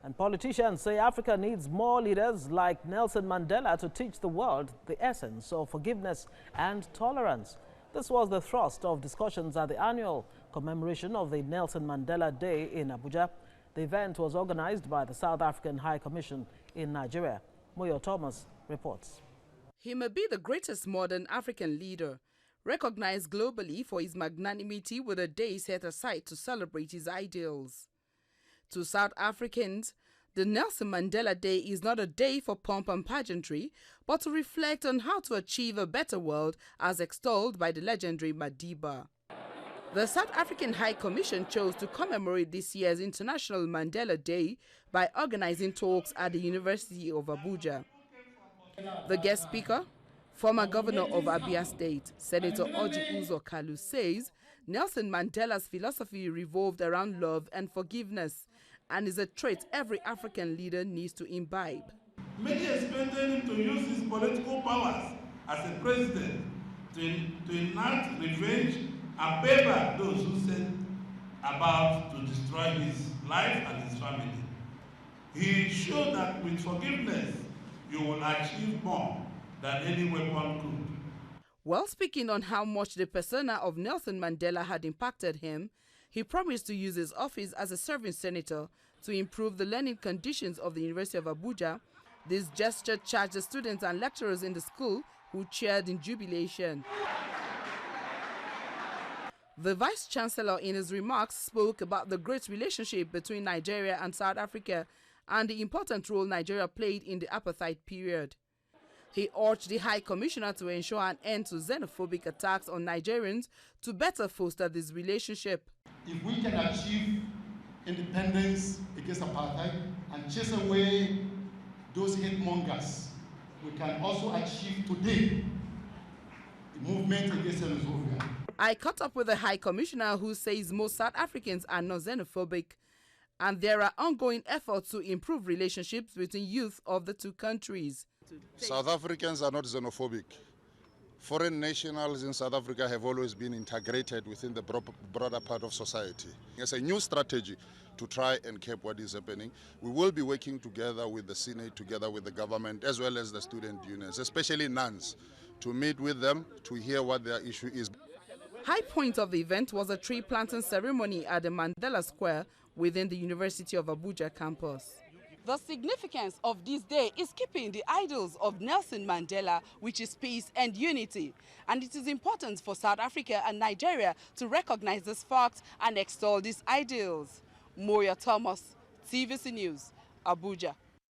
And politicians say Africa needs more leaders like Nelson Mandela to teach the world the essence of forgiveness and tolerance. This was the thrust of discussions at the annual commemoration of the Nelson Mandela Day in Abuja. The event was organized by the South African High Commission in Nigeria. Moyo Thomas reports. He may be the greatest modern African leader, recognized globally for his magnanimity with a day set aside to celebrate his ideals. To South Africans, the Nelson Mandela Day is not a day for pomp and pageantry, but to reflect on how to achieve a better world as extolled by the legendary Mandela. The South African High Commission chose to commemorate this year's International Mandela Day by organizing talks at the University of Abuja. The guest speaker, former governor of Abia State, Senator Orji Uzor Kalu, says Nelson Mandela's philosophy revolved around love and forgiveness and is a trait every African leader needs to imbibe. Many expected him to use his political powers as a president to enact revenge and pay back those who set about to destroy his life and his family. He showed that with forgiveness, you will achieve more than any weapon could. While speaking on how much the persona of Nelson Mandela had impacted him, he promised to use his office as a serving senator to improve the learning conditions of the University of Abuja. This gesture charged the students and lecturers in the school who cheered in jubilation. The Vice-Chancellor in his remarks spoke about the great relationship between Nigeria and South Africa and the important role Nigeria played in the apartheid period. He urged the High Commissioner to ensure an end to xenophobic attacks on Nigerians to better foster this relationship. If we can achieve independence against apartheid and chase away those hate mongers, we can also achieve today the movement against xenophobia. I caught up with the High Commissioner, who says most South Africans are not xenophobic and there are ongoing efforts to improve relationships between youth of the two countries. South Africans are not xenophobic. Foreign nationals in South Africa have always been integrated within the broader part of society. It's a new strategy to try and curb what is happening. We will be working together with the Senate, together with the government, as well as the student unions, especially nuns, to meet with them, to hear what their issue is. High point of the event was a tree planting ceremony at the Mandela Square within the University of Abuja campus. The significance of this day is keeping the ideals of Nelson Mandela, which is peace and unity. And it is important for South Africa and Nigeria to recognize this fact and extol these ideals. Moyo Thomas, TVC News, Abuja.